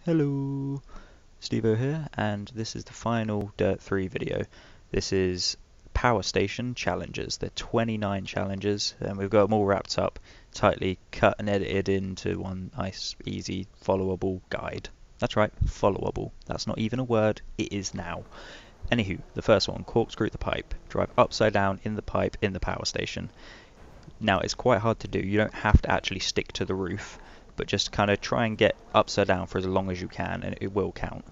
Hello, Stevo here, and this is the final Dirt 3 video. This is Powerstation challenges. There are 29 challenges, and we've got them all wrapped up, tightly cut and edited into one nice, easy, followable guide. That's right, followable. That's not even a word, it is now. Anywho, the first one, Corkscrew the Pipe. Drive upside down in the pipe in the power station. Now, it's quite hard to do. You don't have to actually stick to the roof, but just kind of try and get upside down for as long as you can, and it will count.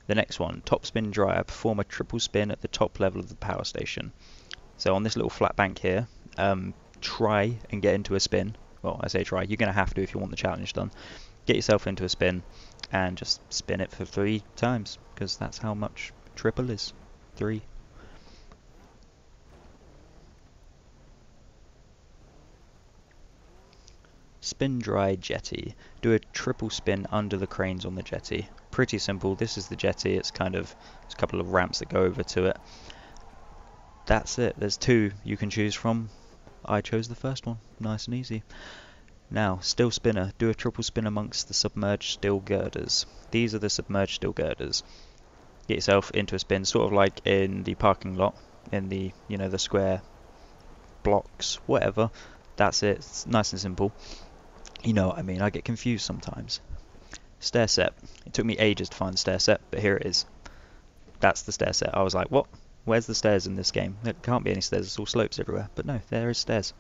The next one, top spin dryer, perform a triple spin at the top level of the power station. So on this little flat bank here, try and get into a spin. Well, I say try, you're going to have to if you want the challenge done. Get yourself into a spin and just spin it for 3 times, because that's how much triple is. 3. Spin Dry Jetty. Do a triple spin under the cranes on the jetty. Pretty simple. This is the jetty. It's a couple of ramps that go over to it. That's it. There's 2 you can choose from. I chose the first one. Nice and easy. Now, still spinner. Do a triple spin amongst the submerged steel girders. These are the submerged steel girders. Get yourself into a spin, sort of like in the parking lot, in the, the square blocks, whatever. That's it. It's nice and simple. You know what I mean, I get confused sometimes. Stairset. It took me ages to find the stairset, but here it is. That's the stairset. I was like, what? Where's the stairs in this game? There can't be any stairs, it's all slopes everywhere. But no, there is stairs.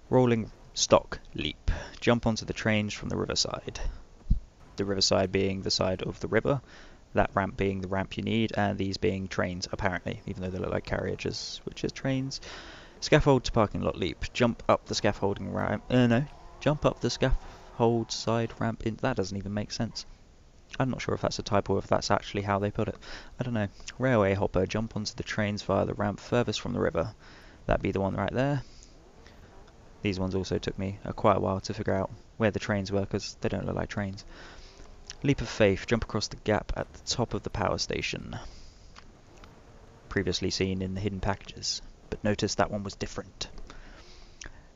Rolling stock leap. Jump onto the trains from the riverside. The riverside being the side of the river, that ramp being the ramp you need, and these being trains, apparently, even though they look like carriages, which is trains. Scaffold to parking lot leap. Jump up the scaffolding ramp. No. Jump up the scaffold side ramp in. That doesn't even make sense. I'm not sure if that's a typo or if that's actually how they put it. I don't know. Railway hopper. Jump onto the trains via the ramp furthest from the river. That'd be the one right there. These ones also took me quite a while to figure out where the trains were because they don't look like trains. Leap of faith. Jump across the gap at the top of the power station. Previously seen in the hidden packages, but notice that one was different.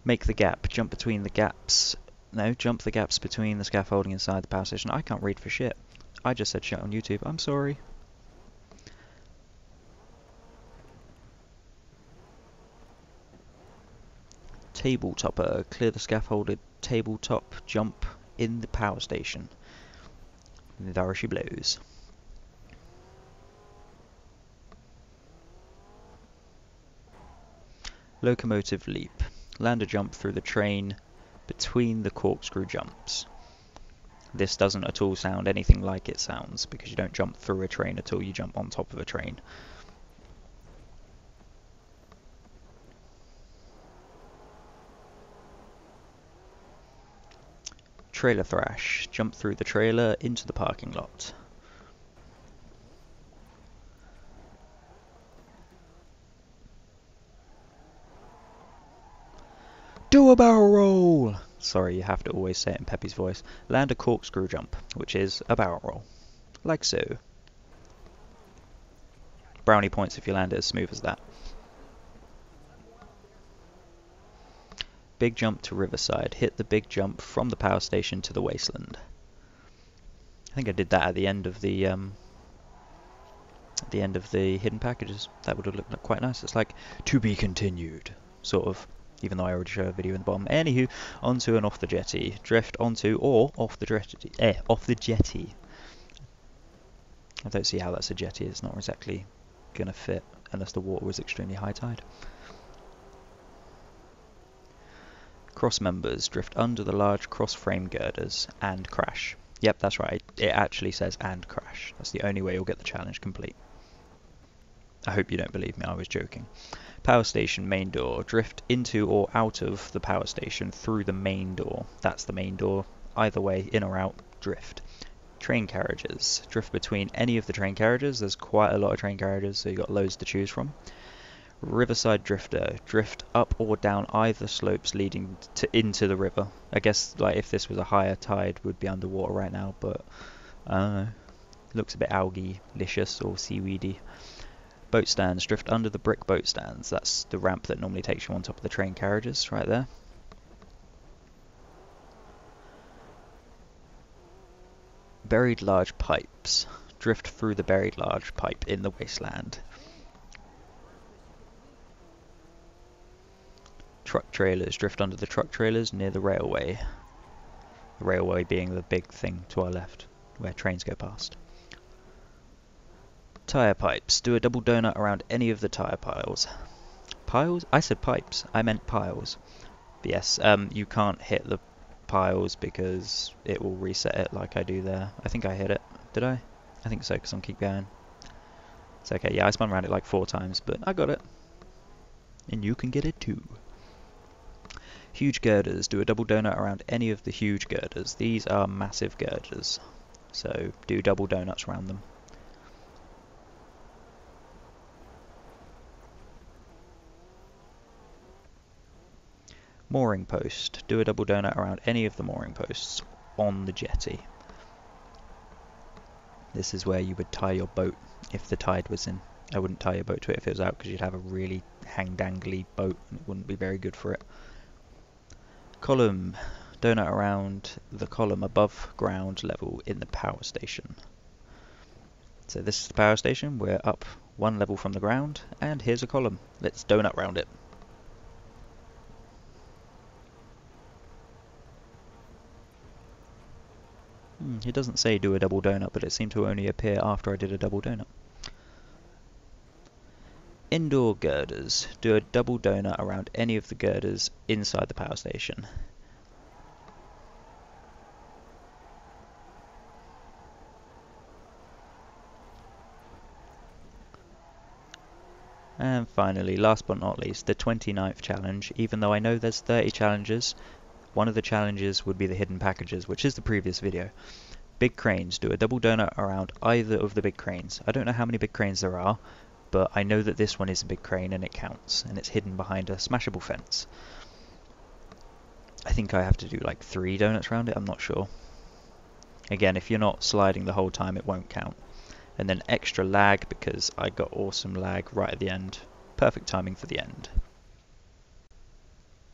Make the gap. Jump between the gaps. No, jump the gaps between the scaffolding inside the power station. I can't read for shit. I just said shit on YouTube. I'm sorry. Tabletopper. Clear the scaffolded tabletop. Jump in the power station. There she blows. Locomotive Leap. Land a jump through the train between the corkscrew jumps. This doesn't at all sound anything like it sounds because you don't jump through a train at all, you jump on top of a train. Trailer Thrash. Jump through the trailer into the parking lot. Do a barrel roll! Sorry, you have to always say it in Peppy's voice. Land a corkscrew jump, which is a barrel roll. Like so. Brownie points if you land it as smooth as that. Big jump to Riverside. Hit the big jump from the power station to the wasteland. I think I did that at the end of the hidden packages. That would have looked quite nice. It's like to be continued, sort of. Even though I already showed a video in the bottom. Anywho, onto and off the jetty. Drift onto or off the jetty. Off the jetty. I don't see how that's a jetty. It's not exactly gonna fit unless the water was extremely high tide. Crossmembers. Drift under the large cross-frame girders and crash. Yep, that's right. It actually says and crash. That's the only way you'll get the challenge complete. I hope you don't believe me, I was joking. Power station main door. Drift into or out of the power station through the main door. That's the main door. Either way, in or out, drift. Train carriages. Drift between any of the train carriages. There's quite a lot of train carriages, so you've got loads to choose from. Riverside Drifter. Drift up or down either slopes leading into the river. I guess like if this was a higher tide, would be underwater right now, but I don't know. Looks a bit algae-licious or seaweedy. Boat stands. Drift under the brick boat stands. That's the ramp that normally takes you on top of the train carriages, right there. Buried large pipes. Drift through the buried large pipe in the wasteland. Truck trailers. Drift under the truck trailers near the railway. The railway being the big thing to our left, where trains go past. Tyre pipes. Do a double donut around any of the tyre piles. Piles? I said pipes. I meant piles. But yes, you can't hit the piles because it will reset it like I do there. I think I hit it. Did I? I think so, because I'll keep going. It's okay. Yeah, I spun around it like 4 times, but I got it. And you can get it too. Huge girders. Do a double donut around any of the huge girders. These are massive girders, so do double donuts around them. Mooring post. Do a double donut around any of the mooring posts on the jetty. This is where you would tie your boat if the tide was in. I wouldn't tie your boat to it if it was out because you'd have a really hang-dangly boat and it wouldn't be very good for it. Column. Donut around the column above ground level in the power station. So this is the power station. We're up 1 level from the ground and here's a column. Let's donut round it. It doesn't say do a double donut, but it seemed to only appear after I did a double donut. Indoor girders. Do a double donut around any of the girders inside the power station. And finally, last but not least, the 29th challenge. Even though I know there's 30 challenges, one of the challenges would be the hidden packages, which is the previous video. Big cranes. Do a double donut around either of the big cranes. I don't know how many big cranes there are, but I know that this one is a big crane and it counts, and it's hidden behind a smashable fence. I think I have to do like 3 donuts around it, I'm not sure. Again, if you're not sliding the whole time, it won't count. And then extra lag because I got awesome lag right at the end. Perfect timing for the end.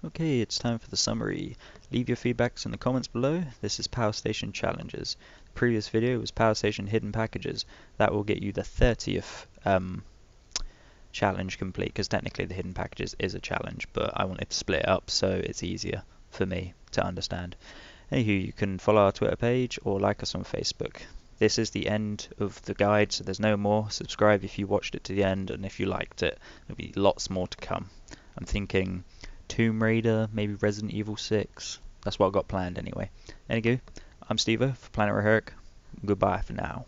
Okay, it's time for the summary. Leave your feedbacks in the comments below. This is Powerstation Challenges. The previous video was Powerstation Hidden Packages. That will get you the 30th challenge complete, because technically the Hidden Packages is a challenge, but I wanted to split it up so it's easier for me to understand. Anywho, you can follow our Twitter page or like us on Facebook. This is the end of the guide, so there's no more. Subscribe if you watched it to the end, and if you liked it, there'll be lots more to come. I'm thinking Tomb Raider, maybe Resident Evil 6. That's what I've got planned anyway. Anywho, I'm Steve for Planet Rohiric. Goodbye for now.